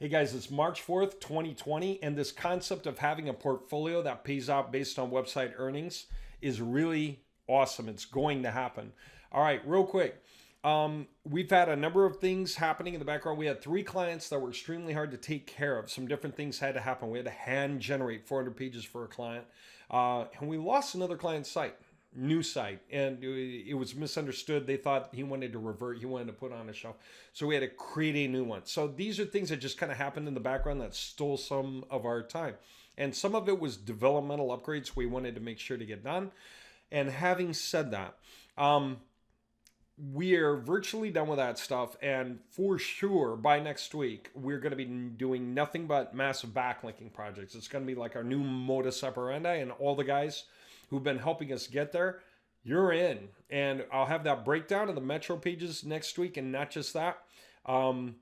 Hey guys, it's March 4th, 2020, and this concept of having a portfolio that pays out based on website earnings is really awesome. It's going to happen. All right, real quick. We've had a number of things happening in the background. We had 3 clients that were extremely hard to take care of. Some different things had to happen. We had to hand generate 400 pages for a client. And we lost another client's site, new site, and it was misunderstood. They thought he wanted to revert, he wanted to put on a shelf. So we had to create a new one. So these are things that just kind of happened in the background that stole some of our time. And some of it was developmental upgrades we wanted to make sure to get done. And having said that, we are virtually done with that stuff, and for sure by next week we're going to be doing nothing but massive backlinking projects. It's going to be like our new modus operandi, and all the guys who've been helping us get there, you're in. And I'll have that breakdown of the metro pages next week. And not just that, a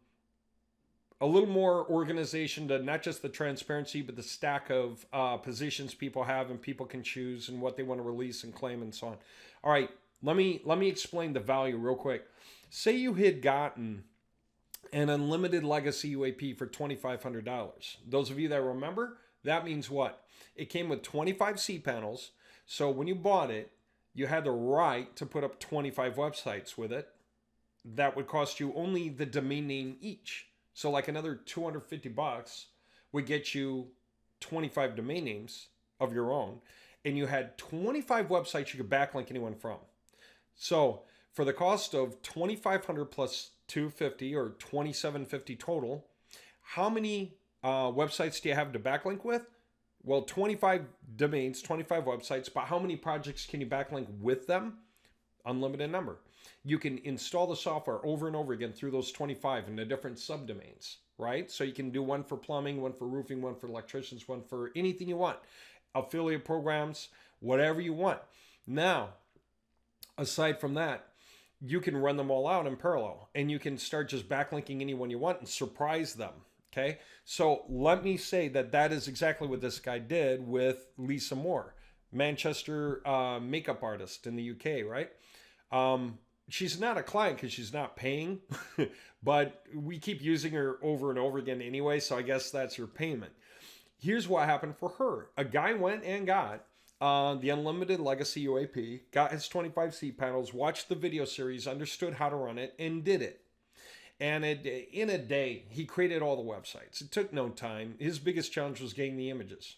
little more organization to not just the transparency, but the stack of positions people have and people can choose and what they want to release and claim and so on. All right, let me explain the value real quick. Say you had gotten an unlimited legacy UAP for $2,500. Those of you that remember, that means what? It came with 25 cPanels. So when you bought it, you had the right to put up 25 websites with it. That would cost you only the domain name each. So like another $250 would get you 25 domain names of your own. And you had 25 websites you could backlink anyone from. So for the cost of $2,500 plus $250 or $2,750 total, how many websites do you have to backlink with? Well, 25 domains, 25 websites, but how many projects can you backlink with them? Unlimited number. You can install the software over and over again through those 25 into different subdomains, right? So you can do one for plumbing, one for roofing, one for electricians, one for anything you want. Affiliate programs, whatever you want. Now, aside from that, you can run them all out in parallel, and you can start just backlinking anyone you want and surprise them. Okay, so let me say that is exactly what this guy did with Lisa Moore, Manchester makeup artist in the UK, right? She's not a client because she's not paying, but we keep using her over and over again anyway, so I guess that's her payment. Here's what happened for her. A guy went and got the Unlimited Legacy UAP, got his 25 cPanels, watched the video series, understood how to run it, and did it. And in a day, he created all the websites. It took no time. His biggest challenge was getting the images.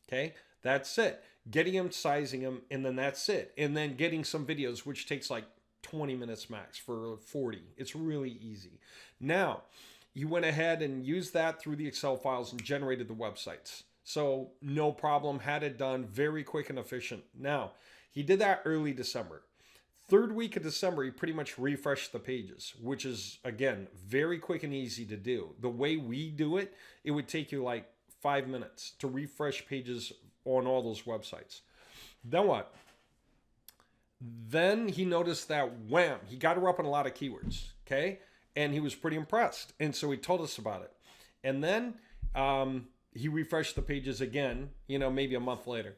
Okay, that's it. Getting them, sizing them, and then that's it. And then getting some videos, which takes like 20 minutes max for 40. It's really easy. Now, he went ahead and used that through the Excel files and generated the websites. So no problem, had it done, very quick and efficient. Now, he did that early December. 3rd week of December, he pretty much refreshed the pages, which is, again, very quick and easy to do. The way we do it, it would take you like 5 minutes to refresh pages on all those websites. Then what? Then he noticed that, wham, he got her up on a lot of keywords, okay? And he was pretty impressed. And so he told us about it. And then he refreshed the pages again, maybe a month later.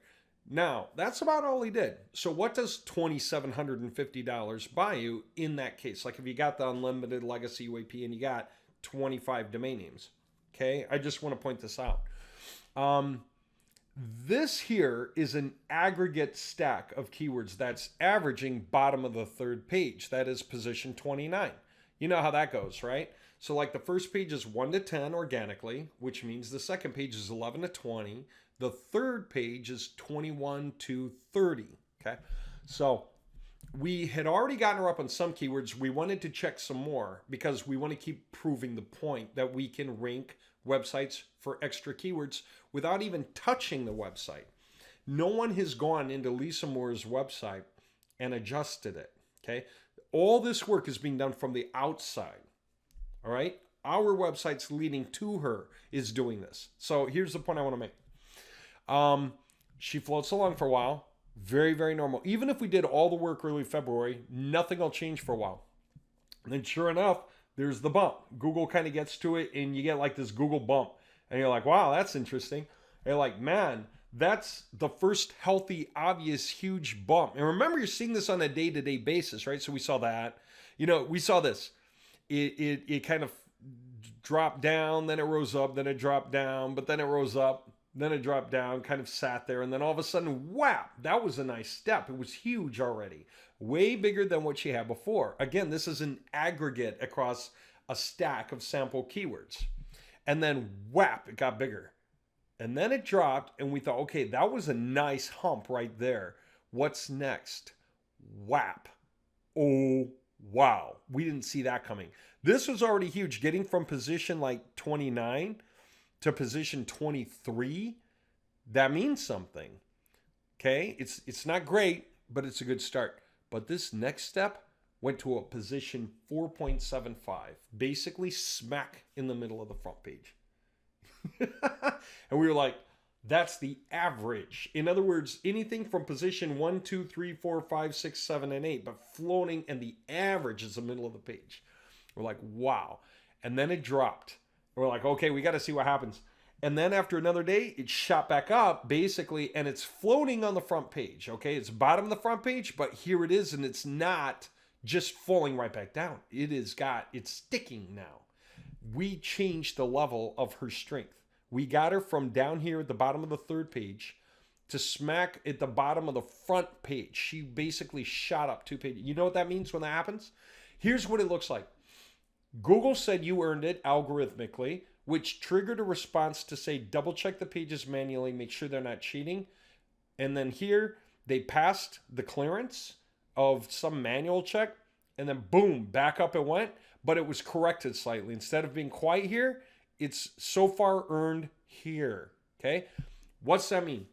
Now, that's about all he did. So what does $2,750 buy you in that case? Like if you got the Unlimited Legacy UAP and you got 25 domain names. Okay, I just want to point this out. This here is an aggregate stack of keywords that's averaging bottom of the 3rd page. That is position 29. You know how that goes, right? So like the first page is 1 to 10 organically, which means the second page is 11 to 20. The 3rd page is 21 to 30, okay? So we had already gotten her up on some keywords. We wanted to check some more because we want to keep proving the point that we can rank websites for extra keywords without even touching the website. No one has gone into Lisa Moore's website and adjusted it, okay? All this work is being done from the outside, all right? Our websites leading to her is doing this. So here's the point I want to make. She floats along for a while. Very, very normal. Even if we did all the work early February, nothing will change for a while. And then sure enough, there's the bump. Google kind of gets to it and you get like this Google bump. And you're like, wow, that's interesting. And you're like, man, that's the first healthy, obvious, huge bump. And remember, you're seeing this on a day-to-day basis, right? So we saw that. We saw this. It kind of dropped down, then it rose up, then it dropped down, but then it rose up, then it dropped down, kind of sat there, and then all of a sudden, whap, that was a nice step. It was huge already, way bigger than what she had before. Again, this is an aggregate across a stack of sample keywords. And then whap, it got bigger. And then it dropped, and we thought, okay, that was a nice hump right there. What's next? Whap. Oh, wow. We didn't see that coming. This was already huge. Getting from position like 29 to position 23, that means something. Okay? It's not great, but it's a good start. But this next step went to a position 4.75, basically smack in the middle of the front page. And we were like, that's the average. In other words, anything from position 1, 2, 3, 4, 5, 6, 7, and 8, but floating, and the average is the middle of the page. We're like, wow. And then it dropped. We're like, okay, we got to see what happens. And then after another day, it shot back up, basically, and it's floating on the front page, okay? It's bottom of the front page, but here it is, and it's not just falling right back down. It's sticking now. We changed the level of her strength. We got her from down here at the bottom of the third page to smack at the bottom of the front page. She basically shot up 2 pages. You know what that means when that happens? Here's what it looks like. Google said you earned it algorithmically, which triggered a response to say, double check the pages manually, make sure they're not cheating. And then here, they passed the clearance of some manual check, and then boom, back up it went, but it was corrected slightly. Instead of being quite here, it's so far earned here, okay? What's that mean?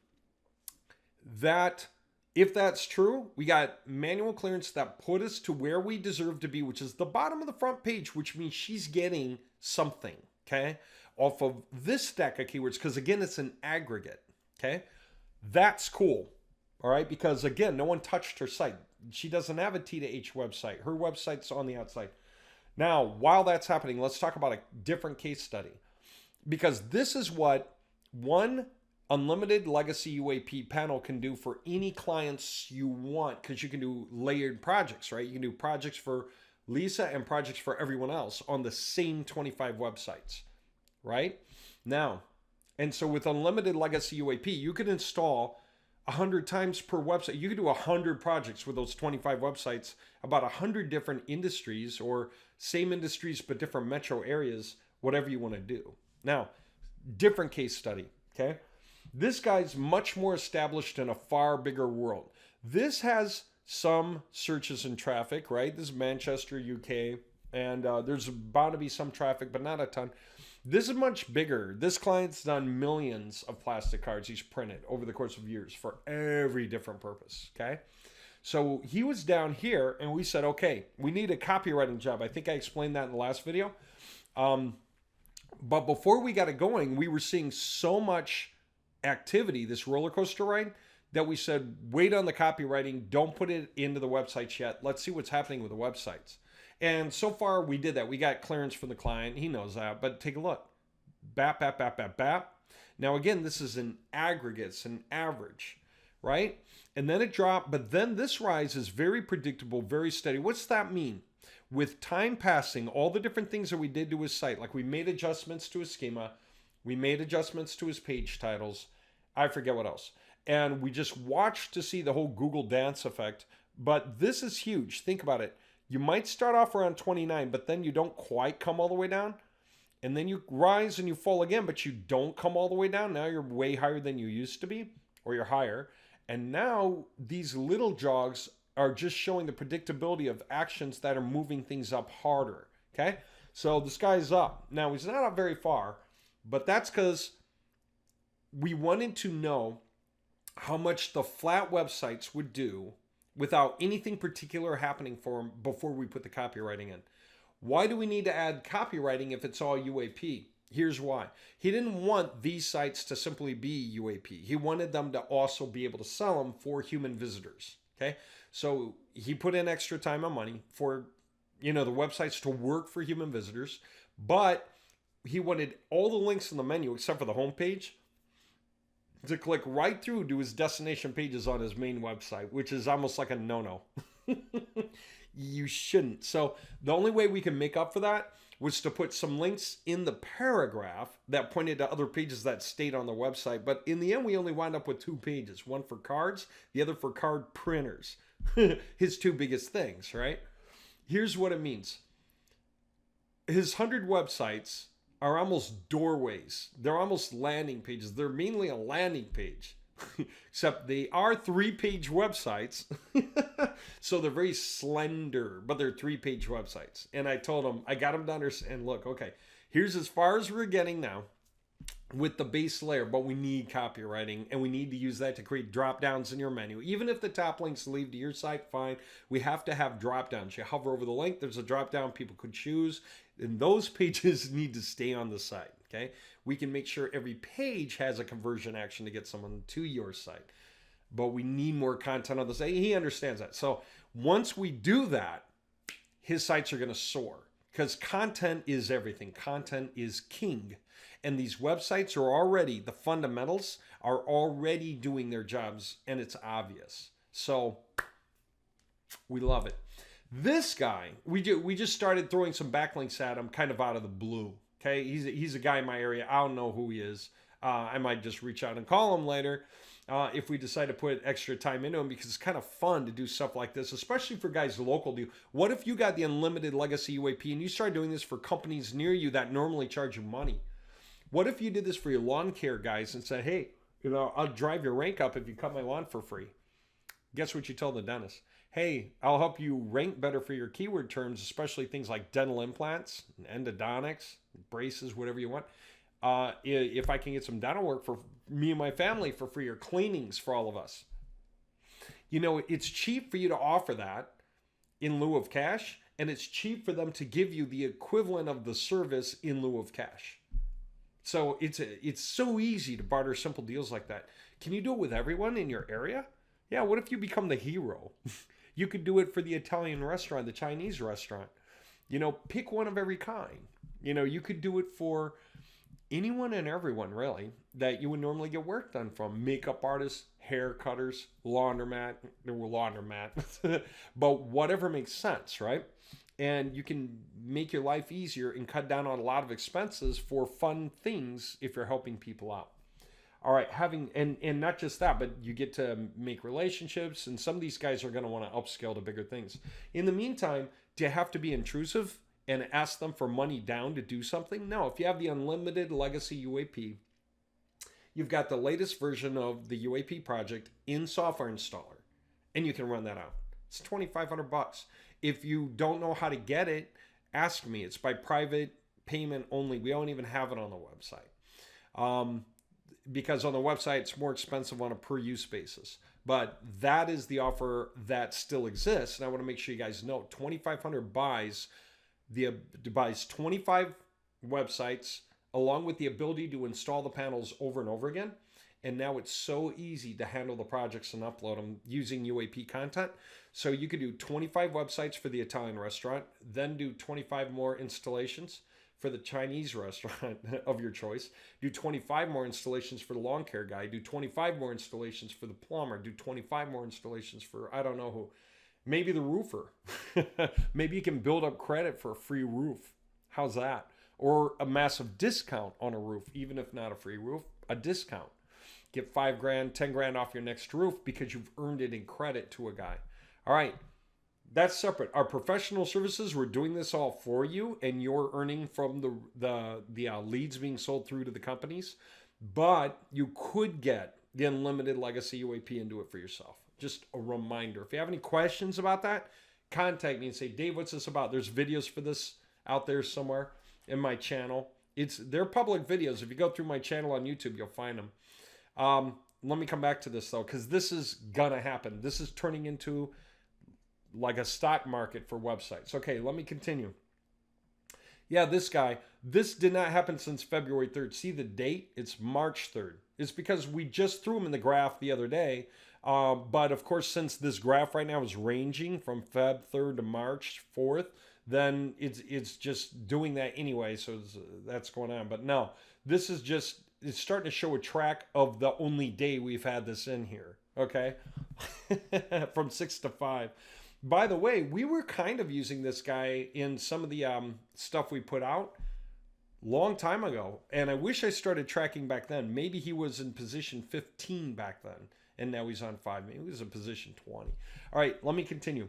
That if that's true, we got manual clearance that put us to where we deserve to be, which is the bottom of the front page, which means she's getting something, okay, off of this stack of keywords, because again, it's an aggregate, okay? That's cool, all right? Because again, no one touched her site. She doesn't have a T to H website. Her website's on the outside. Now, while that's happening, let's talk about a different case study, because this is what one unlimited legacy UAP panel can do for any clients you want, because you can do layered projects, right? You can do projects for Lisa and projects for everyone else on the same 25 websites, right? Now, and so with unlimited legacy UAP, you can install 100 times per website. You can do 100 projects with those 25 websites, about 100 different industries, or same industries but different metro areas, whatever you want to do. Now, different case study, okay? This guy's much more established in a far bigger world. This has some searches and traffic, right? This is Manchester, UK, and there's bound to be some traffic, but not a ton. This is much bigger. This client's done millions of plastic cards he's printed over the course of years for every different purpose, okay? So he was down here, and we said, okay, we need a copywriting job. I think I explained that in the last video. But before we got it going, we were seeing so much activity, this roller coaster ride, that we said, wait on the copywriting. Don't put it into the websites yet. Let's see what's happening with the websites. And so far, we did that. We got clearance from the client. He knows that. But take a look. Bap, bap, bap, bap, bap. Now, again, this is an aggregate. It's an average, right? And then it dropped. But then this rise is very predictable, very steady. What's that mean? With time passing, all the different things that we did to his site, like we made adjustments to his schema, we made adjustments to his page titles, I forget what else. And we just watched to see the whole Google dance effect. But this is huge. Think about it. You might start off around 29, but then you don't quite come all the way down. And then you rise and you fall again, but you don't come all the way down. Now you're way higher than you used to be, or you're higher. And now these little jogs are just showing the predictability of actions that are moving things up harder, okay? So this guy's up. Now, he's not up very far, but that's because we wanted to know how much the flat websites would do without anything particular happening for him before we put the copywriting in. Why do we need to add copywriting if it's all UAP? Here's why. He didn't want these sites to simply be UAP. He wanted them to also be able to sell them for human visitors, okay? So he put in extra time and money for, the websites to work for human visitors, but he wanted all the links in the menu, except for the homepage, to click right through to his destination pages on his main website, which is almost like a no-no. You shouldn't. So the only way we can make up for that was to put some links in the paragraph that pointed to other pages that stayed on the website. But in the end, we only wound up with 2 pages, one for cards, the other for card printers. His 2 biggest things, right? Here's what it means. His 100 websites are almost doorways. They're almost landing pages. They're mainly a landing page, except they are 3-page websites. So they're very slender, but they're 3-page websites. And I told him, I got him to understand, look, okay, here's as far as we're getting now with the base layer, but we need copywriting, and we need to use that to create drop downs in your menu. Even if the top links lead to your site, fine. We have to have drop downs. You hover over the link, there's a drop down people could choose, and those pages need to stay on the site. Okay, we can make sure every page has a conversion action to get someone to your site, but we need more content on the site. He understands that. So once we do that, his sites are going to soar, because content is everything. Content is king. And these websites are already, the fundamentals are already doing their jobs, and it's obvious. So we love it. This guy, we just started throwing some backlinks at him kind of out of the blue. Okay, he's a guy in my area. I don't know who he is. I might just reach out and call him later if we decide to put extra time into him, because it's kind of fun to do stuff like this, especially for guys local to you. What if you got the unlimited legacy UAP and you start doing this for companies near you that normally charge you money? What if you did this for your lawn care guys and said, hey, I'll drive your rank up if you cut my lawn for free? Guess what you told the dentist? Hey, I'll help you rank better for your keyword terms, especially things like dental implants, endodontics, braces, whatever you want. If I can get some dental work for me and my family for free, or cleanings for all of us. It's cheap for you to offer that in lieu of cash, and it's cheap for them to give you the equivalent of the service in lieu of cash. So it's so easy to barter simple deals like that. Can you do it with everyone in your area? Yeah, what if you become the hero? You could do it for the Italian restaurant, the Chinese restaurant. Pick one of every kind. You could do it for anyone and everyone, really, that you would normally get work done from. Makeup artists, hair cutters, laundromat, but whatever makes sense, right? And you can make your life easier and cut down on a lot of expenses for fun things if you're helping people out. All right, and not just that, but you get to make relationships, and some of these guys are going to want to upscale to bigger things. In the meantime, do you have to be intrusive and ask them for money down to do something? No, if you have the unlimited legacy UAP, you've got the latest version of the UAP project in Software Installer, and you can run that out. It's $2,500. If you don't know how to get it, ask me. It's by private payment only. We don't even have it on the website. Because on the website, it's more expensive on a per use basis. But that is the offer that still exists. And I want to make sure you guys know, 2,500 buys 25 websites, along with the ability to install the panels over and over again. And now it's so easy to handle the projects and upload them using UAP content. So you could do 25 websites for the Italian restaurant, then do 25 more installations for the Chinese restaurant of your choice, do 25 more installations for the lawn care guy, do 25 more installations for the plumber, do 25 more installations for, I don't know who, maybe the roofer. Maybe you can build up credit for a free roof. How's that? Or a massive discount on a roof, even if not a free roof, a discount. Get $5,000, $10,000 off your next roof because you've earned it in credit to a guy. All right. That's separate. Our professional services, we're doing this all for you, and you're earning from the leads being sold through to the companies. But you could get the unlimited legacy UAP and do it for yourself. Just a reminder. If you have any questions about that, contact me and say, Dave, what's this about? There's videos for this out there somewhere in my channel. They're public videos. If you go through my channel on YouTube, you'll find them. Let me come back to this, though, because this is going to happen. This is turning into like a stock market for websites. Okay, let me continue. Yeah, this guy, this did not happen since February 3rd. See the date? It's March 3rd. It's because we just threw him in the graph the other day. But of course, since this graph right now is ranging from Feb 3rd to March 4th, then it's just doing that anyway. So that's going on. But no, this is just, it's starting to show a track of the only day we've had this in here. Okay. From 6 to 5. By the way, we were kind of using this guy in some of the stuff we put out long time ago, and I wish I started tracking back then. Maybe he was in position 15 back then, and now he's on 5. Maybe he was in position 20. All right, let me continue.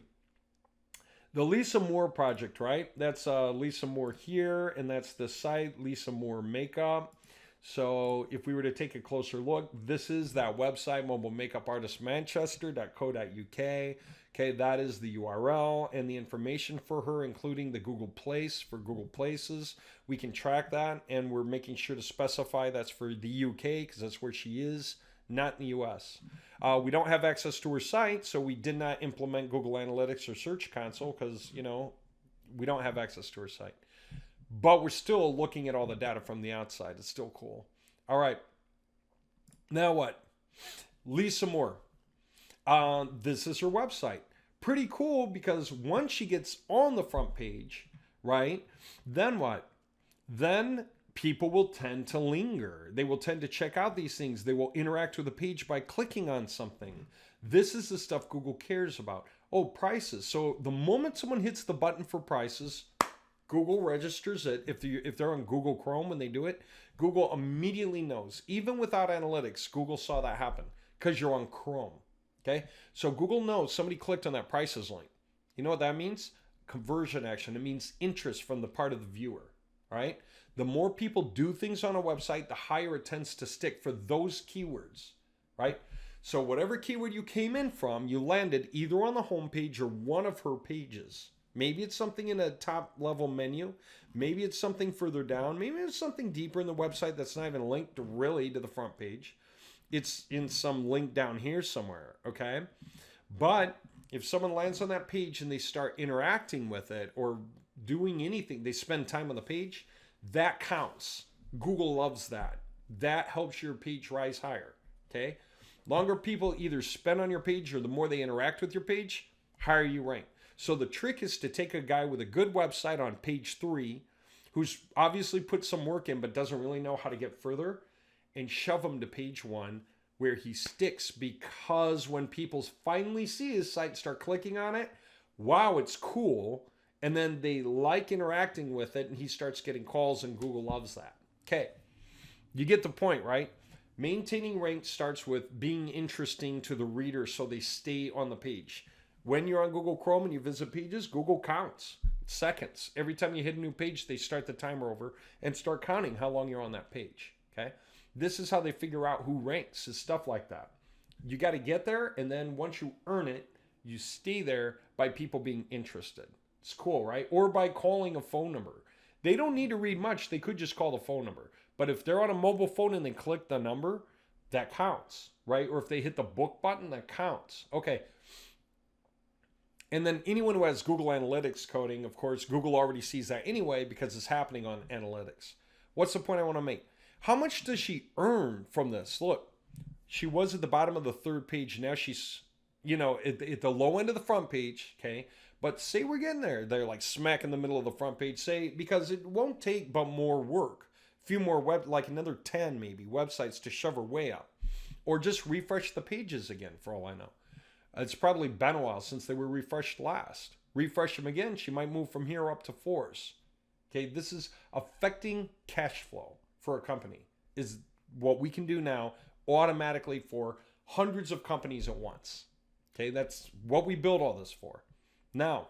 The Lisa Moore project, right? That's Lisa Moore here, and that's the site, Lisa Moore Makeup. So if we were to take a closer look, this is that website, mobilemakeupartistmanchester.co.uk. Okay, that is the URL and the information for her, including the Google Place for Google Places. We can track that, and we're making sure to specify that's for the UK because that's where she is, not in the US. We don't have access to her site, so we did not implement Google Analytics or Search Console because, you know, we don't have access to her site. But we're still looking at all the data from the outside. It's still cool. All right. Now what? Lisa Moore. This is her website. Pretty cool because once she gets on the front page, right, then what? Then people will tend to linger. They will tend to check out these things. They will interact with the page by clicking on something. This is the stuff Google cares about. Oh, prices. So the moment someone hits the button for prices, Google registers it. If they're on Google Chrome when they do it, Google immediately knows. Even without analytics, Google saw that happen because you're on Chrome. Okay, so Google knows somebody clicked on that prices link. You know what that means? Conversion action. It means interest from the part of the viewer. All right. The more people do things on a website, the higher it tends to stick for those keywords. Right. So whatever keyword you came in from, you landed either on the homepage or one of her pages. Maybe it's something in a top level menu. Maybe it's something further down. Maybe it's something deeper in the website that's not even linked really to the front page. It's in some link down here somewhere, okay? But if someone lands on that page and they start interacting with it or doing anything, they spend time on the page, that counts. Google loves that. That helps your page rise higher, okay? Longer people either spend on your page or the more they interact with your page, higher you rank. So the trick is to take a guy with a good website on page 3 who's obviously put some work in but doesn't really know how to get further and shove him to page 1 where he sticks, because when people finally see his site, start clicking on it, wow, it's cool. And then they like interacting with it and he starts getting calls and Google loves that. Okay, you get the point, right? Maintaining rank starts with being interesting to the reader so they stay on the page. When you're on Google Chrome and you visit pages, Google counts seconds. Every time you hit a new page, they start the timer over and start counting how long you're on that page, okay? This is how they figure out who ranks, is stuff like that. You got to get there, and then once you earn it, you stay there by people being interested. It's cool, right? Or by calling a phone number. They don't need to read much. They could just call the phone number. But if they're on a mobile phone and they click the number, that counts, right? Or if they hit the book button, that counts. Okay. And then anyone who has Google Analytics coding, of course, Google already sees that anyway because it's happening on analytics. What's the point I want to make? How much does she earn from this? Look, she was at the bottom of the 3rd page. Now she's, you know, at the low end of the front page, okay? But say we're getting there. They're like smack in the middle of the front page. Say, because it won't take but more work. A few more like another 10 maybe websites to shove her way up. Or just refresh the pages again for all I know. It's probably been a while since they were refreshed last. Refresh them again, she might move from here up to 4s. Okay, this is affecting cash flow for a company, is what we can do now automatically for hundreds of companies at once. Okay, that's what we build all this for. Now,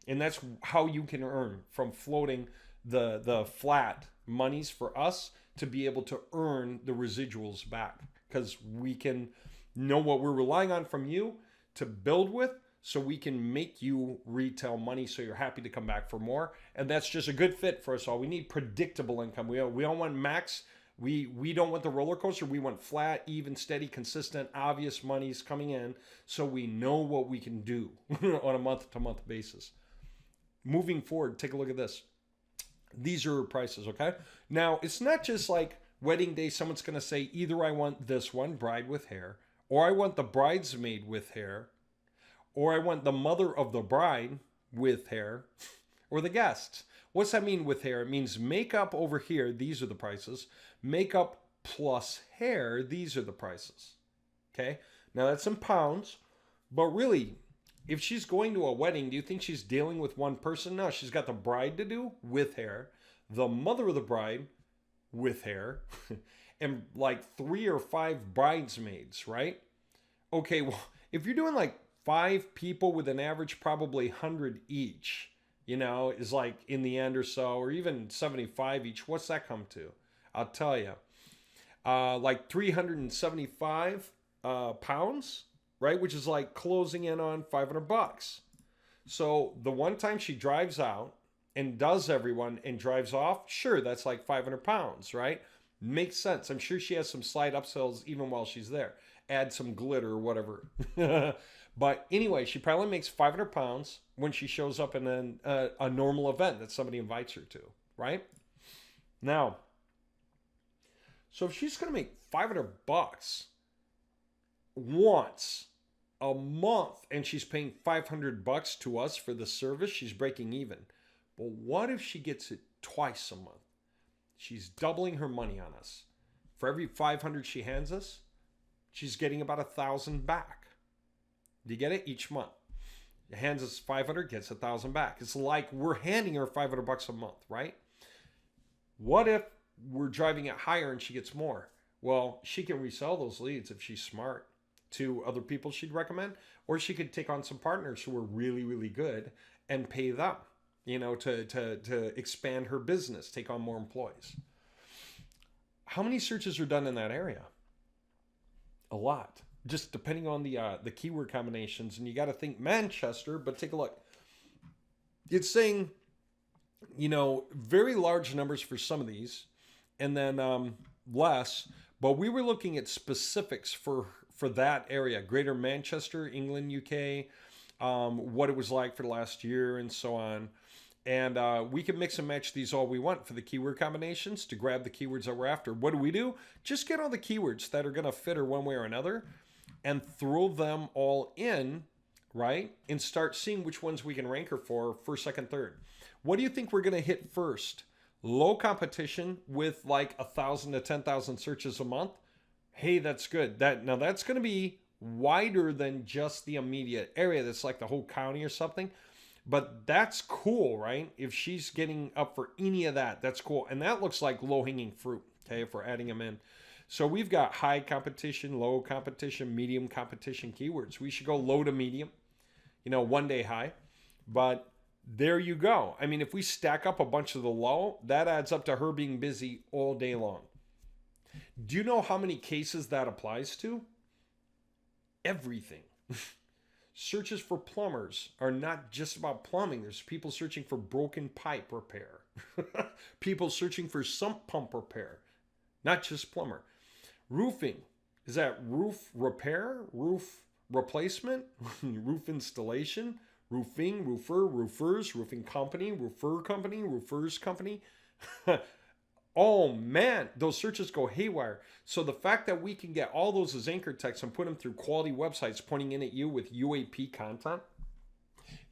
and that's how you can earn from floating the flat monies for us to be able to earn the residuals back, because we can know what we're relying on from you to build with, so we can make you retail money so you're happy to come back for more. And that's just a good fit for us all. We need predictable income. We don't want max. We don't want the roller coaster. We want flat, even, steady, consistent, obvious monies coming in so we know what we can do on a month-to-month basis. Moving forward, take a look at this. These are prices, okay? Now, it's not just like wedding day, someone's going to say, either I want this one, bride with hair, or I want the bridesmaid with hair, or I want the mother of the bride with hair, or the guests. What's that mean with hair? It means makeup over here, these are the prices. Makeup plus hair, these are the prices. Okay? Now that's in pounds, but really, If she's going to a wedding, do you think she's dealing with one person? No, she's got the bride to do with hair, the mother of the bride with hair, and like 3 or 5 bridesmaids, right? Okay, well, if you're doing like 5 people with an average probably 100 each, is like in the end or so, or even 75 each, what's that come to? I'll tell you. Like 375 pounds, right? Which is like closing in on $500. So the one time she drives out and does everyone and drives off, sure, that's like 500 pounds, right? Makes sense. I'm sure she has some slight upsells even while she's there. Add some glitter or whatever. But anyway, she probably makes 500 pounds when she shows up in a normal event that somebody invites her to, right? Now, so if she's going to make $500 once a month and she's paying $500 to us for the service, she's breaking even. But what if she gets it twice a month? She's doubling her money on us. For every 500 she hands us, she's getting about 1,000 back. Do you get it? Each month. Hands us 500, gets 1,000 back. It's like we're handing her $500 a month, right? What if we're driving it higher and she gets more? Well, she can resell those leads if she's smart to other people she'd recommend, or she could take on some partners who are really, really good and pay them, to expand her business, take on more employees. How many searches are done in that area? A lot. Just depending on the keyword combinations. And you got to think Manchester, but take a look. It's saying, very large numbers for some of these, and then less. But we were looking at specifics for that area, Greater Manchester, England, UK, what it was like for the last year and so on. And we can mix and match these all we want for the keyword combinations to grab the keywords that we're after. What do? Just get all the keywords that are going to fit her one way or another and throw them all in, right? And start seeing which ones we can rank her for first, second, third. What do you think we're going to hit first? Low competition with like 1,000 to 10,000 searches a month. Hey, that's good. That's going to be wider than just the immediate area. That's like the whole county or something. But that's cool, right? If she's getting up for any of that, that's cool. And that looks like low-hanging fruit, okay, if we're adding them in. So we've got high competition, low competition, medium competition keywords. We should go low to medium, 1 day high. But there you go. I mean, if we stack up a bunch of the low, that adds up to her being busy all day long. Do you know how many cases that applies to? Everything. Searches for plumbers are not just about plumbing. There's people searching for broken pipe repair. People searching for sump pump repair, not just plumber. Roofing. Is that roof repair? Roof replacement? Roof installation? Roofing, roofer, roofers, roofing company, roofer company, roofers company. Oh man, those searches go haywire. So the fact that we can get all those as anchor text and put them through quality websites pointing in at you with UAP content,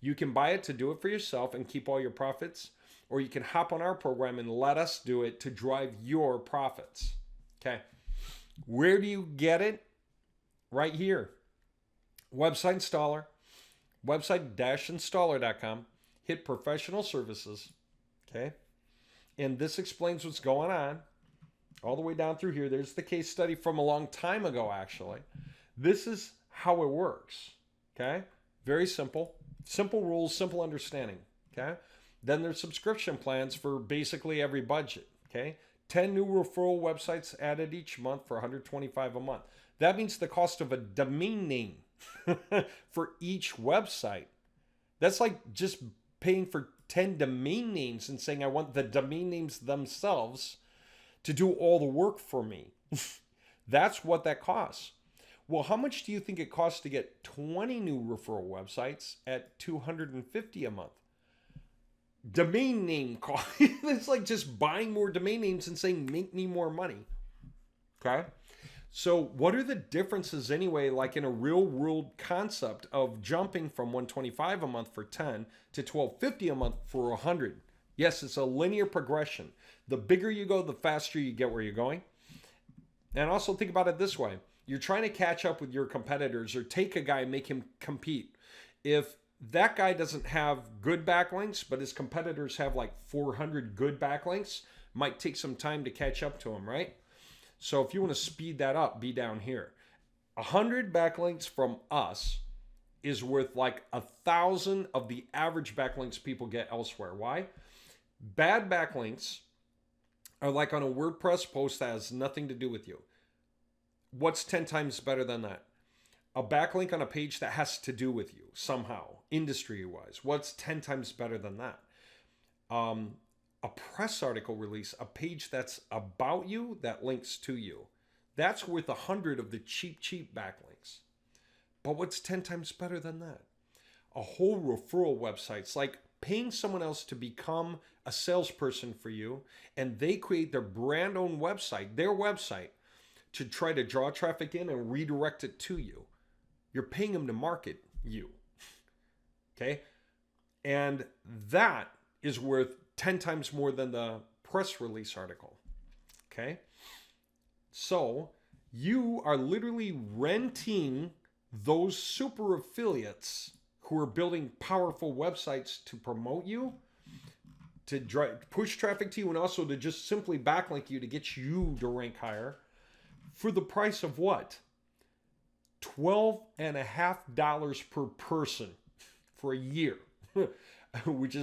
you can buy it to do it for yourself and keep all your profits, or you can hop on our program and let us do it to drive your profits. Okay. Where do you get it? Right here. Website installer, website-installer.com, hit professional services. Okay. And this explains what's going on all the way down through here. There's the case study from a long time ago, actually. This is how it works, okay? Very simple. Simple rules, simple understanding, okay? Then there's subscription plans for basically every budget, okay? 10 new referral websites added each month for $125 a month. That means the cost of a domain name for each website. That's like just paying for 10 domain names and saying I want the domain names themselves to do all the work for me. That's what that costs. Well, how much do you think it costs to get 20 new referral websites at $250 a month? Domain name cost. It's like just buying more domain names and saying make me more money. Okay? So what are the differences anyway, like in a real world concept of jumping from $125 a month for 10 to $1250 a month for 100? Yes, it's a linear progression. The bigger you go, the faster you get where you're going. And also think about it this way. You're trying to catch up with your competitors or take a guy and make him compete. If that guy doesn't have good backlinks, but his competitors have like 400 good backlinks, might take some time to catch up to him, right? So if you want to speed that up, be down here. 100 backlinks from us is worth like 1,000 of the average backlinks people get elsewhere. Why? Bad backlinks are like on a WordPress post that has nothing to do with you. What's 10 times better than that? A backlink on a page that has to do with you somehow, industry-wise. What's 10 times better than that? A press article release, a page that's about you that links to you. That's worth 100 of the cheap backlinks. But what's 10 times better than that? A whole referral website's like paying someone else to become a salesperson for you, and they create their brand own website, their website, to try to draw traffic in and redirect it to you. You're paying them to market you. Okay? And that is worth 10 times more than the press release article. Okay? So you are literally renting those super affiliates who are building powerful websites to promote you, to push traffic to you, and also to just simply backlink you to get you to rank higher for the price of what? $12.50 per person for a year, which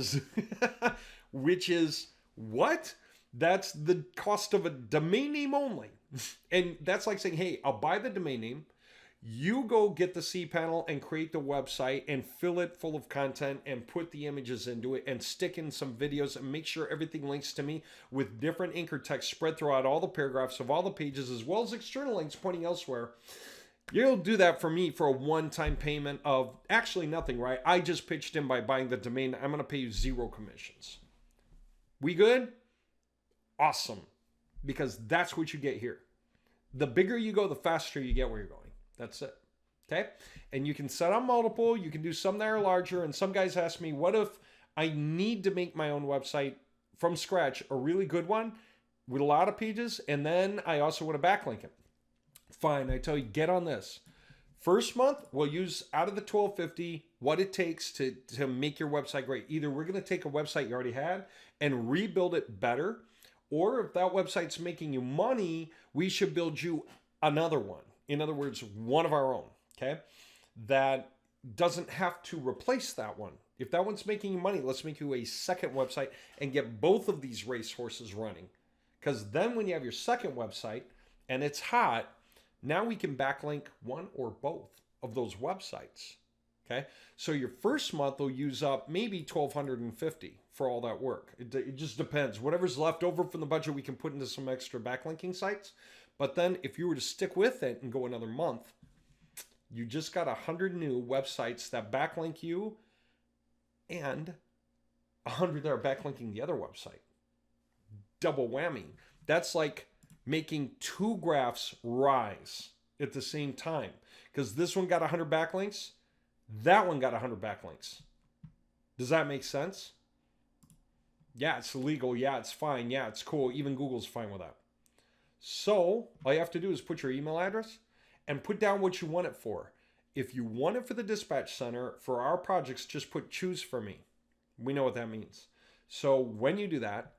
is what? That's the cost of a domain name only. And that's like saying, hey, I'll buy the domain name. You go get the cPanel and create the website and fill it full of content and put the images into it and stick in some videos and make sure everything links to me with different anchor text spread throughout all the paragraphs of all the pages, as well as external links pointing elsewhere. You'll do that for me for a one-time payment of actually nothing, right? I just pitched in by buying the domain. I'm going to pay you 0 commissions. We good? Awesome. Because that's what you get here. The bigger you go, the faster you get where you're going. That's it. Okay? And you can set on multiple. You can do some that are larger. And some guys ask me, what if I need to make my own website from scratch, a really good one with a lot of pages, and then I also want to backlink it? Fine. I tell you, get on this. First month, we'll use out of the $12.50 what it takes to make your website great. Either we're going to take a website you already had and rebuild it better, or if that website's making you money, we should build you another one. In other words, one of our own, okay? That doesn't have to replace that one. If that one's making you money, let's make you a second website and get both of these racehorses running. Because then when you have your second website and it's hot, now we can backlink one or both of those websites, okay? So your first month will use up maybe $1,250 for all that work. It just depends. Whatever's left over from the budget, we can put into some extra backlinking sites. But then if you were to stick with it and go another month, you just got 100 new websites that backlink you and 100 that are backlinking the other website. Double whammy. That's like making 2 graphs rise at the same time. Because this one got 100 backlinks, that one got 100 backlinks. Does that make sense? Yeah, it's legal. Yeah, it's fine. Yeah, it's cool. Even Google's fine with that. So all you have to do is put your email address and put down what you want it for. If you want it for the dispatch center, for our projects, just put choose for me. We know what that means. So when you do that,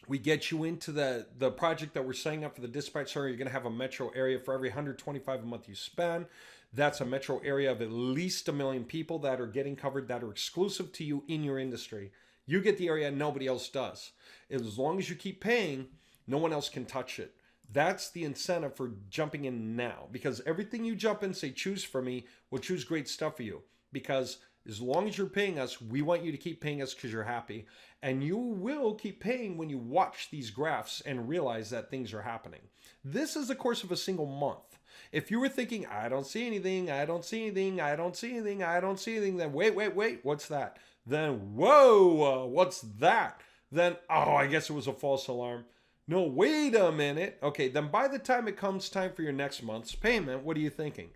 we get you into the project that we're setting up for the dispatch center. You're going to have a metro area for every $125 a month you spend. That's a metro area of at least 1 million people that are getting covered, that are exclusive to you in your industry. You get the area, nobody else does. As long as you keep paying, no one else can touch it. That's the incentive for jumping in now, because everything you jump in, say choose for me, we'll choose great stuff for you. Because as long as you're paying us, we want you to keep paying us because you're happy. And you will keep paying when you watch these graphs and realize that things are happening. This is the course of a single month. If you were thinking, I don't see anything, I don't see anything, I don't see anything, I don't see anything, then wait, what's that? Then, whoa, what's that? Then, oh, I guess it was a false alarm. No, wait a minute. Okay, then by the time it comes time for your next month's payment, what are you thinking?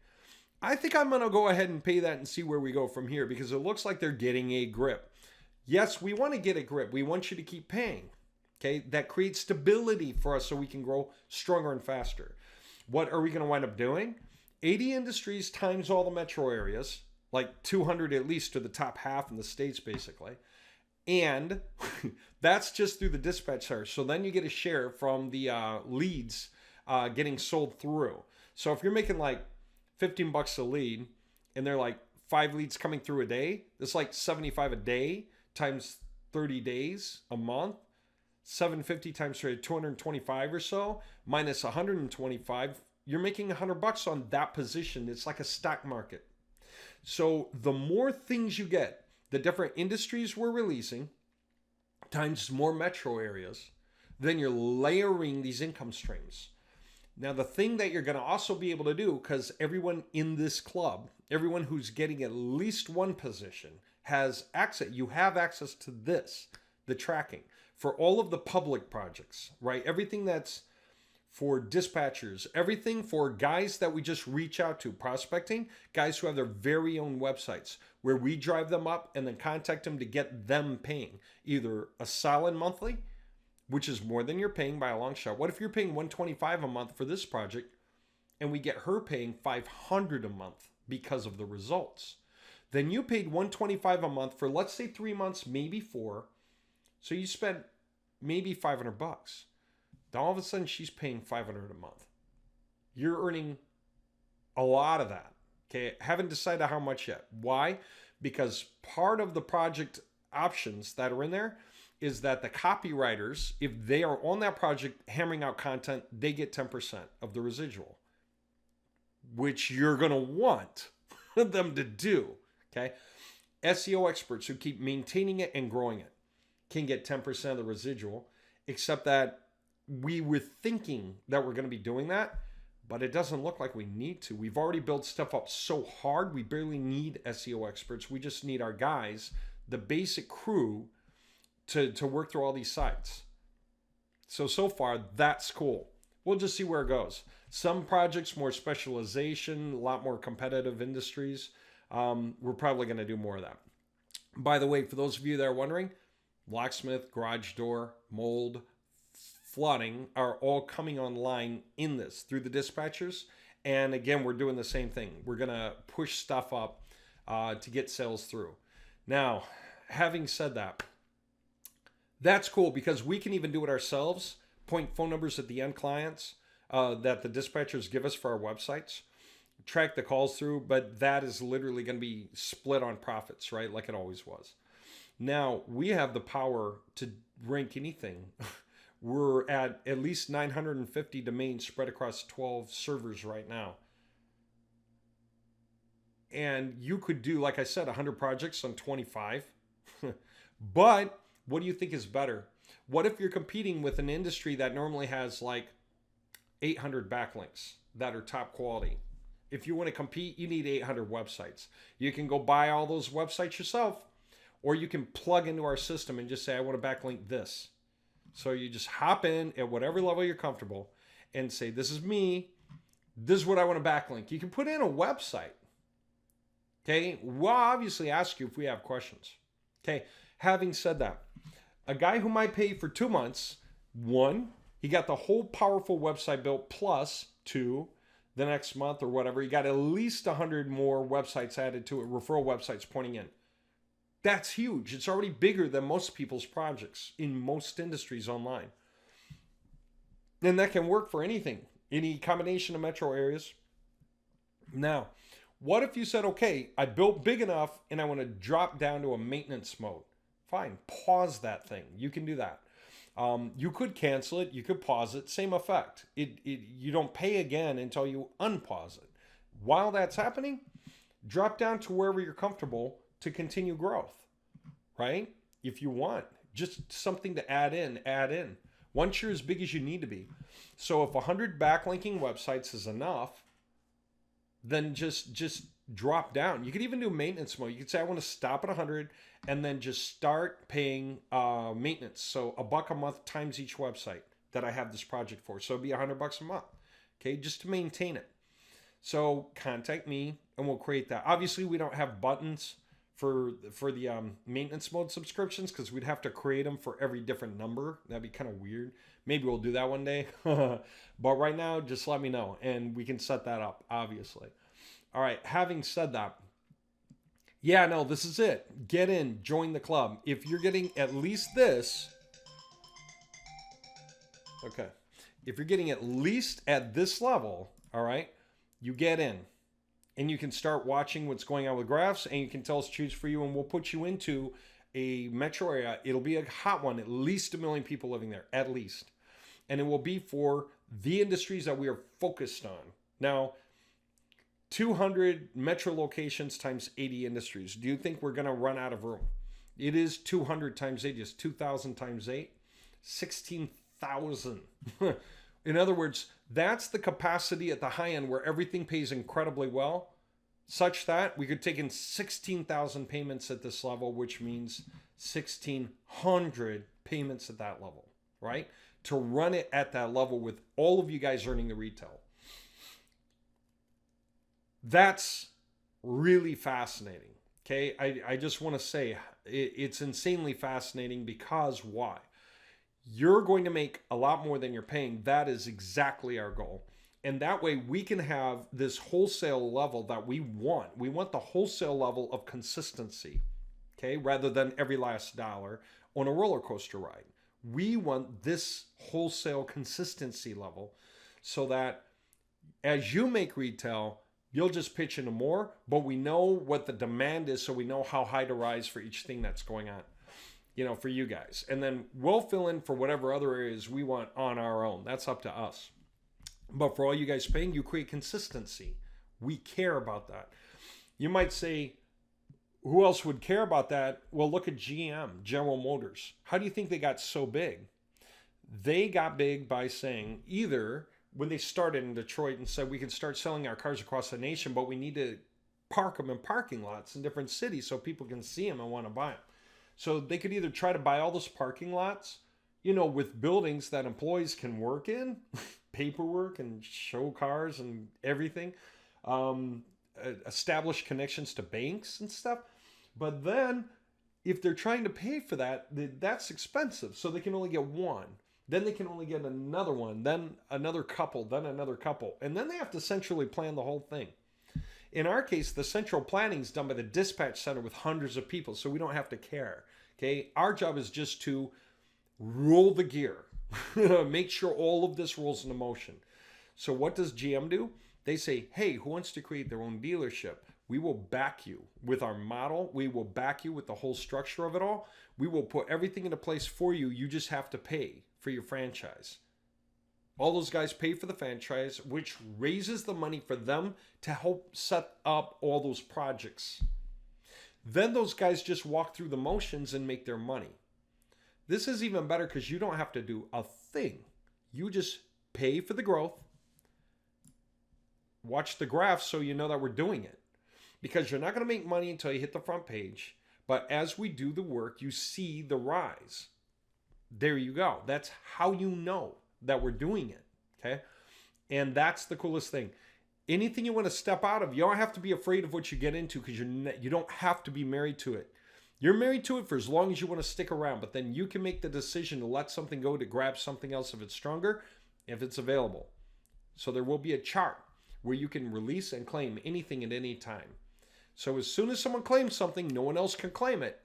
I think I'm going to go ahead and pay that and see where we go from here, because it looks like they're getting a grip. Yes, we want to get a grip. We want you to keep paying. Okay, that creates stability for us so we can grow stronger and faster. What are we going to wind up doing? 80 industries times all the metro areas like 200 at least to the top half in the States, basically. And that's just through the dispatch center. So then you get a share from the leads getting sold through. So if you're making like 15 bucks a lead and they're like 5 leads coming through a day, it's like 75 a day times 30 days a month. 750 times 225 or so minus 125, you're making 100 bucks on that position. It's like a stock market. So the more things you get, the different industries we're releasing times more metro areas, then you're layering these income streams. Now, the thing that you're going to also be able to do, because everyone in this club, everyone who's getting at least one position has access. You have access to this, the tracking for all of the public projects, right? Everything that's for dispatchers, everything for guys that we just reach out to, prospecting, guys who have their very own websites where we drive them up and then contact them to get them paying either a solid monthly, which is more than you're paying by a long shot. What if you're paying $125 a month for this project and we get her paying $500 a month because of the results? Then you paid $125 a month for, let's say, 3 months, maybe 4. So you spent maybe $500 bucks. Then all of a sudden she's paying $500 a month. You're earning a lot of that. Okay, haven't decided how much yet. Why? Because part of the project options that are in there is that the copywriters, if they are on that project hammering out content, they get 10% of the residual, which you're going to want them to do. Okay, SEO experts who keep maintaining it and growing it can get 10% of the residual, except that we were thinking that we're going to be doing that, but it doesn't look like we need to. We've already built stuff up so hard, we barely need SEO experts. We just need our guys, the basic crew, to work through all these sites. So far, that's cool. We'll just see where it goes. Some projects, more specialization, a lot more competitive industries. We're probably going to do more of that. By the way, for those of you that are wondering, locksmith, garage door, mold, flooding are all coming online in this through the dispatchers. And again, we're doing the same thing. We're going to push stuff up to get sales through. Now, having said that, that's cool because we can even do it ourselves. Point phone numbers at the end clients that the dispatchers give us for our websites. Track the calls through, but that is literally going to be split on profits, right? Like it always was. Now, we have the power to rank anything. We're at least 950 domains spread across 12 servers right now. And you could do, like I said, 100 projects on 25. But what do you think is better? What if you're competing with an industry that normally has like 800 backlinks that are top quality? If you want to compete, you need 800 websites. You can go buy all those websites yourself, or you can plug into our system and just say, I want to backlink this. So you just hop in at whatever level you're comfortable and say, this is me. This is what I want to backlink. You can put in a website. Okay. We'll obviously ask you if we have questions. Okay. Having said that, a guy who might pay for 2 months, 1, he got the whole powerful website built, plus 2, the next month or whatever, he got at least 100 more websites added to it, referral websites pointing in. That's huge. It's already bigger than most people's projects in most industries online. And that can work for anything, any combination of metro areas. Now, what if you said, okay, I built big enough and I want to drop down to a maintenance mode? Fine, pause that thing. You can do that. You could cancel it. You could pause it. Same effect. You don't pay again until you unpause it. While that's happening, drop down to wherever you're comfortable to continue growth, right? If you want, just something to add in. Once you're as big as you need to be. So if 100 backlinking websites is enough, then just drop down. You could even do maintenance mode. You could say, I want to stop at 100 and then just start paying maintenance. So $1 a month times each website that I have this project for. So it'd be $100 a month, okay, just to maintain it. So contact me and we'll create that. Obviously, we don't have buttons for the maintenance mode subscriptions because we'd have to create them for every different number. That'd be kind of weird. Maybe we'll do that one day. But right now, just let me know and we can set that up, obviously. All right, having said that, Yeah, no, this is it. Get in, join the club. If you're getting at least this, okay. If you're getting at least at this level, all right, you get in. And you can start watching what's going on with graphs, and you can tell us choose for you, and we'll put you into a metro area. It'll be a hot one, at least 1 million people living there, at least. And it will be for the industries that we are focused on. Now, 200 metro locations times 80 industries. Do you think we're going to run out of room? It is 200 times 8, is 2,000 times 8, 16,000. In other words, that's the capacity at the high end where everything pays incredibly well, such that we could take in 16,000 payments at this level, which means 1,600 payments at that level, right? To run it at that level with all of you guys earning the retail. That's really fascinating, okay? I just want to say it's insanely fascinating because why? You're going to make a lot more than you're paying. That is exactly our goal. And that way we can have this wholesale level that we want. We want the wholesale level of consistency, okay, rather than every last dollar on a roller coaster ride. We want this wholesale consistency level so that as you make retail, you'll just pitch into more, but we know what the demand is, so we know how high to rise for each thing that's going on, you know, for you guys. And then we'll fill in for whatever other areas we want on our own. That's up to us. But for all you guys paying, you create consistency. We care about that. You might say, who else would care about that? Well, look at GM, General Motors. How do you think they got so big? They got big by saying either when they started in Detroit and said we can start selling our cars across the nation, but we need to park them in parking lots in different cities so people can see them and want to buy them. So they could either try to buy all those parking lots, you know, with buildings that employees can work in, paperwork and show cars and everything, establish connections to banks and stuff. But then if they're trying to pay for that, that's expensive. So they can only get one. Then they can only get another one, then another couple, then another couple. And then they have to centrally plan the whole thing. In our case, the central planning is done by the dispatch center with hundreds of people, so we don't have to care. Okay, our job is just to roll the gear, make sure all of this rolls into motion. So what does GM do? They say, hey, who wants to create their own dealership? We will back you with our model. We will back you with the whole structure of it all. We will put everything into place for you. You just have to pay for your franchise. All those guys pay for the franchise, which raises the money for them to help set up all those projects. Then those guys just walk through the motions and make their money. This is even better because you don't have to do a thing. You just pay for the growth. Watch the graphs so you know that we're doing it. Because you're not going to make money until you hit the front page. But as we do the work, you see the rise. There you go. That's how you know that we're doing it, okay? And that's the coolest thing. Anything you want to step out of, you don't have to be afraid of what you get into because you don't have to be married to it. You're married to it for as long as you want to stick around, but then you can make the decision to let something go to grab something else if it's stronger, if it's available. So there will be a chart where you can release and claim anything at any time. So as soon as someone claims something, no one else can claim it,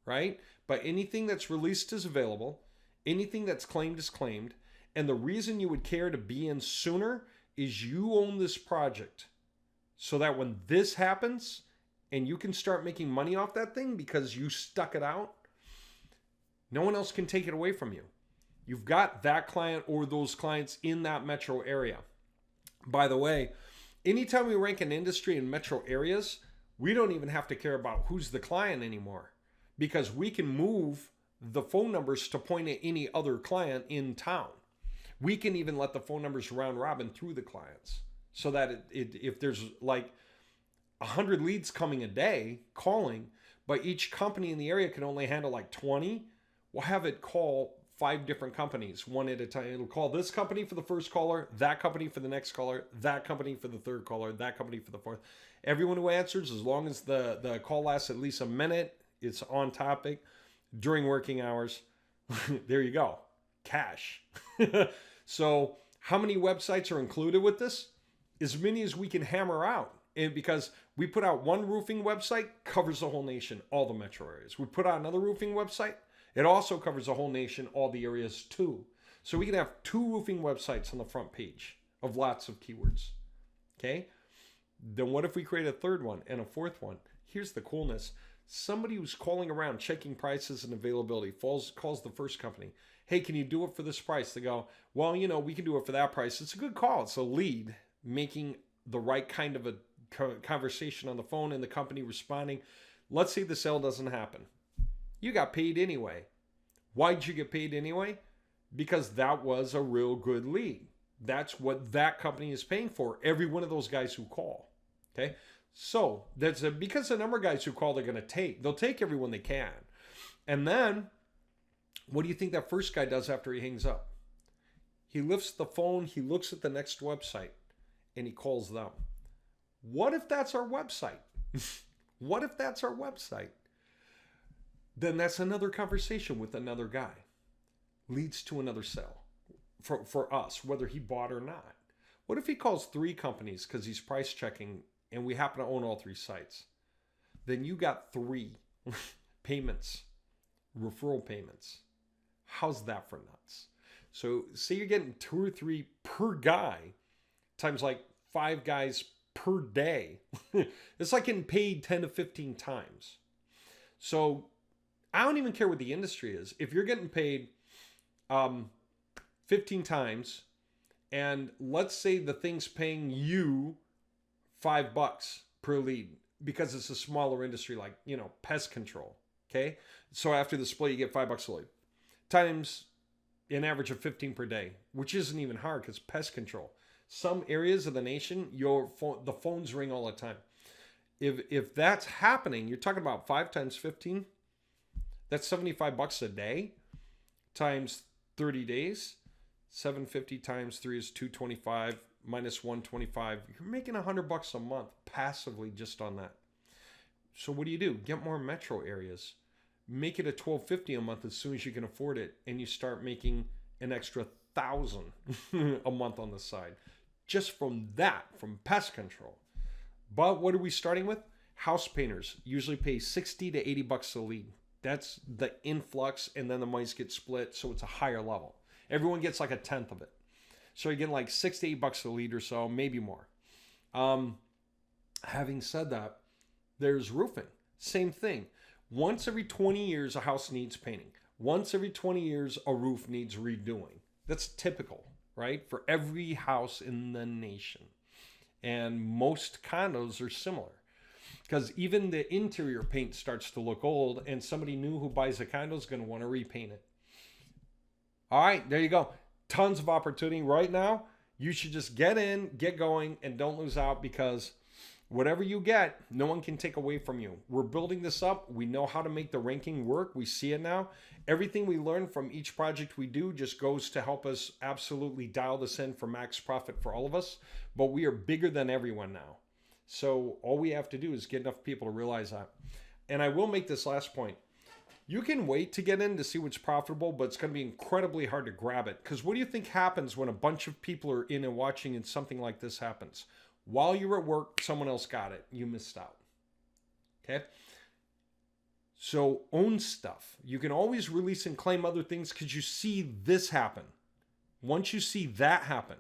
right? But anything that's released is available. Anything that's claimed is claimed. And the reason you would care to be in sooner is you own this project. So that when this happens and you can start making money off that thing because you stuck it out, no one else can take it away from you. You've got that client or those clients in that metro area. By the way, anytime we rank an industry in metro areas, we don't even have to care about who's the client anymore because we can move the phone numbers to point at any other client in town. We can even let the phone numbers round robin through the clients so that if there's like 100 leads coming a day calling, but each company in the area can only handle like 20, we'll have it call 5 different companies one at a time. It'll call this company for the first caller, that company for the next caller, that company for the third caller, that company for the fourth. Everyone who answers, as long as the call lasts at least a minute, it's on topic during working hours. There you go. Cash. So how many websites are included with this? As many as we can hammer out. And because we put out one roofing website, covers the whole nation, all the metro areas. We put out another roofing website, it also covers the whole nation, all the areas too. So we can have 2 roofing websites on the front page of lots of keywords. Okay? Then what if we create a third one and a fourth one? Here's the coolness. Somebody who's calling around checking prices and availability calls the first company. Hey, can you do it for this price? They go, well, we can do it for that price. It's a good call. It's a lead, making the right kind of a conversation on the phone and the company responding. Let's say the sale doesn't happen. You got paid anyway. Why'd you get paid anyway? Because that was a real good lead. That's what that company is paying for. Every one of those guys who call. Okay. So that's because the number of guys who call, they'll take everyone they can. And then what do you think that first guy does after he hangs up? He lifts the phone, he looks at the next website, and he calls them. What if that's our website? What if that's our website? Then that's another conversation with another guy. Leads to another sale for us, whether he bought or not. What if he calls 3 companies because he's price checking and we happen to own all 3 sites? Then you got 3 payments, referral payments. How's that for nuts? So say you're getting 2 or 3 per guy times like 5 guys per day. It's like getting paid 10 to 15 times. So I don't even care what the industry is. If you're getting paid 15 times, and let's say the thing's paying you $5 per lead because it's a smaller industry, like, pest control. Okay. So after the split, you get $5 a lead times an average of 15 per day, which isn't even hard because pest control. Some areas of the nation, the phones ring all the time. If that's happening, you're talking about 5 times 15. That's $75 a day times 30 days. 750 times 3 is 225 minus 125. You're making $100 a month passively just on that. So what do? Get more metro areas. Make it a $1,250 a month as soon as you can afford it, and you start making an extra $1,000 a month on the side just from pest control. But what are we starting with? House painters usually pay $60 to $80 a lead. That's the influx, and then the monies get split, so it's a higher level. Everyone gets like a tenth of it. So you're getting like $6 to $8 a lead or so, maybe more. Having said that, there's roofing. Same thing. Once every 20 years, a house needs painting. Once every 20 years, a roof needs redoing. That's typical, right? For every house in the nation. And most condos are similar. Because even the interior paint starts to look old, and somebody new who buys a condo is going to want to repaint it. All right, there you go. Tons of opportunity right now. You should just get in, get going, and don't lose out, because whatever you get, no one can take away from you. We're building this up. We know how to make the ranking work. We see it now. Everything we learn from each project we do just goes to help us absolutely dial this in for max profit for all of us. But we are bigger than everyone now. So all we have to do is get enough people to realize that. And I will make this last point. You can wait to get in to see what's profitable, but it's going to be incredibly hard to grab it. Because what do you think happens when a bunch of people are in and watching and something like this happens? While you're at work, someone else got it. You missed out. Okay? So own stuff. You can always release and claim other things because you see this happen. Once you see that happen,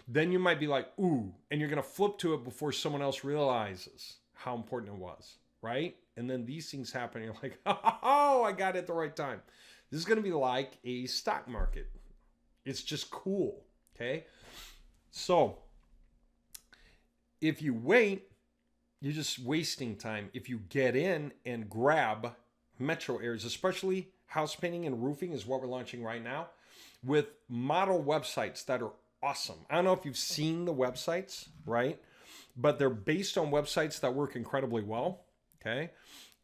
then you might be like, ooh, and you're going to flip to it before someone else realizes how important it was, right? And then these things happen, and you're like, oh, I got it at the right time. This is going to be like a stock market. It's just cool, okay? So if you wait, you're just wasting time. If you get in and grab metro areas, especially house painting and roofing is what we're launching right now, with model websites that are awesome. I don't know if you've seen the websites, right? But they're based on websites that work incredibly well, okay?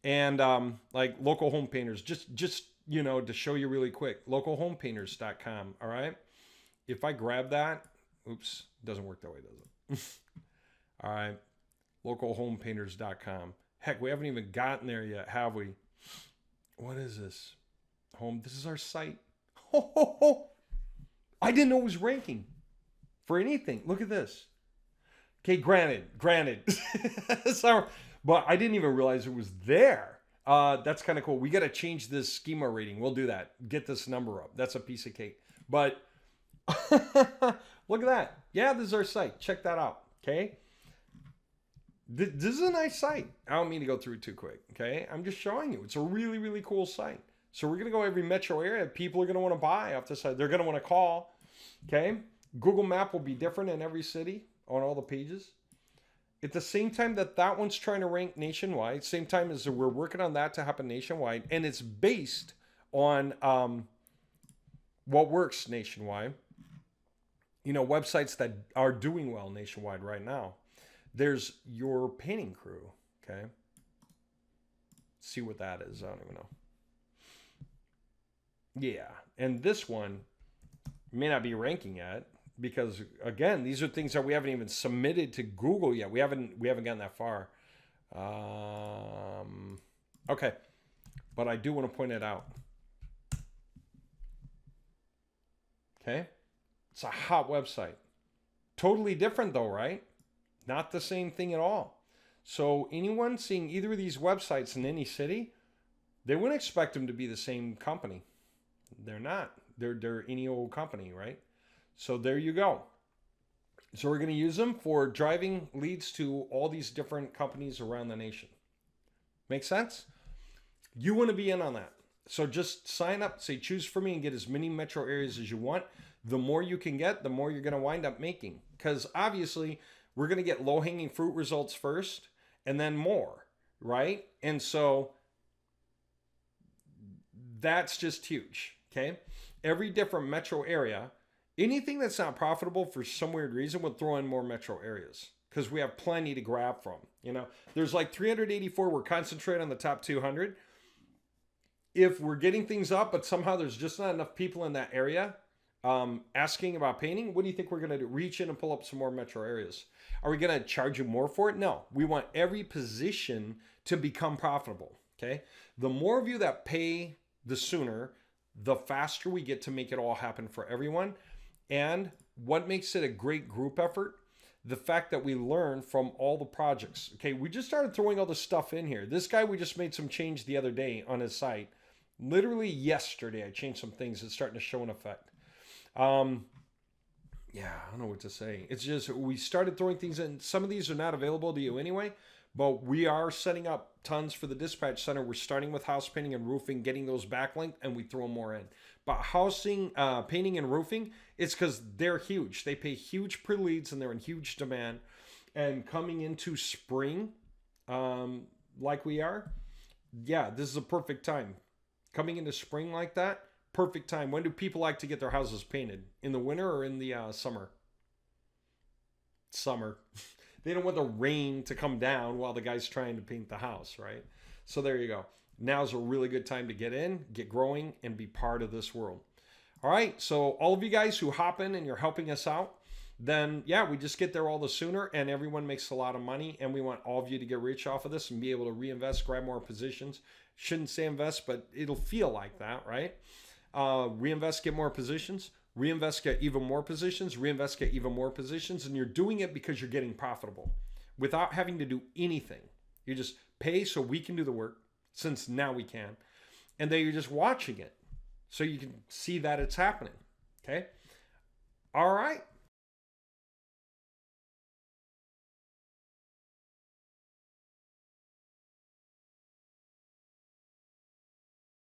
And like local home painters, just to show you really quick, localhomepainters.com, all right? If I grab that, oops, it doesn't work that way, does it? All right, localhomepainters.com. Heck, we haven't even gotten there yet, have we? What is this? Home, this is our site. Ho, ho, ho. I didn't know it was ranking for anything. Look at this. Okay, granted. So, but I didn't even realize it was there. That's kind of cool. We got to change this schema rating. We'll do that. Get this number up. That's a piece of cake. But look at that. Yeah, this is our site. Check that out. Okay. This is a nice site. I don't mean to go through it too quick. Okay. I'm just showing you. It's a really, really cool site. So we're going to go every metro area. People are going to want to buy off the site. They're going to want to call. Okay. Google Map will be different in every city on all the pages. At the same time that one's trying to rank nationwide, same time as we're working on that to happen nationwide, and it's based on what works nationwide. You know, websites that are doing well nationwide right now. There's your painting crew, okay? See what that is. I don't even know. Yeah, and this one may not be ranking yet because again, these are things that we haven't even submitted to Google yet. We haven't gotten that far. Okay, but I do want to point it out. Okay, it's a hot website. Totally different though, right? Not the same thing at all. So anyone seeing either of these websites in any city, they wouldn't expect them to be the same company. They're not. They're any old company, right? So there you go. So we're going to use them for driving leads to all these different companies around the nation. Make sense? You want to be in on that. So just sign up, say choose for me and get as many metro areas as you want. The more you can get, the more you're going to wind up making. Because obviously we're going to get low-hanging fruit results first and then more, right? And so that's just huge, okay? Every different metro area, anything that's not profitable for some weird reason, we'll throw in more metro areas because we have plenty to grab from. You know, there's like 384. We're concentrating on the top 200. If we're getting things up, but somehow there's just not enough people in that area asking about painting, what do you think we're going to do? Reach in and pull up some more metro areas. Are we going to charge you more for it? No. We want every position to become profitable, okay? The more of you that pay, the sooner, the faster we get to make it all happen for everyone. And what makes it a great group effort? The fact that we learn from all the projects. Okay, we just started throwing all this stuff in here. This guy, we just made some change the other day on his site. Literally yesterday, I changed some things. It's starting to show an effect. Yeah, I don't know what to say. It's just we started throwing things in. Some of these are not available to you anyway, but we are setting up tons for the dispatch center. We're starting with house painting and roofing, getting those backlinked, and we throw more in. But housing, painting, and roofing, it's because they're huge. They pay huge per leads, and they're in huge demand. And coming into spring, like we are, yeah, this is a perfect time. Coming into spring like that, perfect time. When do people like to get their houses painted? In the winter or in the summer? Summer. They don't want the rain to come down while the guy's trying to paint the house, right? So there you go. Now's a really good time to get in, get growing, and be part of this world. All right, so all of you guys who hop in and you're helping us out, then yeah, we just get there all the sooner and everyone makes a lot of money, and we want all of you to get rich off of this and be able to reinvest, grab more positions. Shouldn't say invest, but it'll feel like that, right? Reinvest, get more positions. Reinvest, get even more positions. Reinvest, get even more positions. And you're doing it because you're getting profitable without having to do anything. You just pay so we can do the work, since now we can. And then you're just watching it so you can see that it's happening. Okay? All right.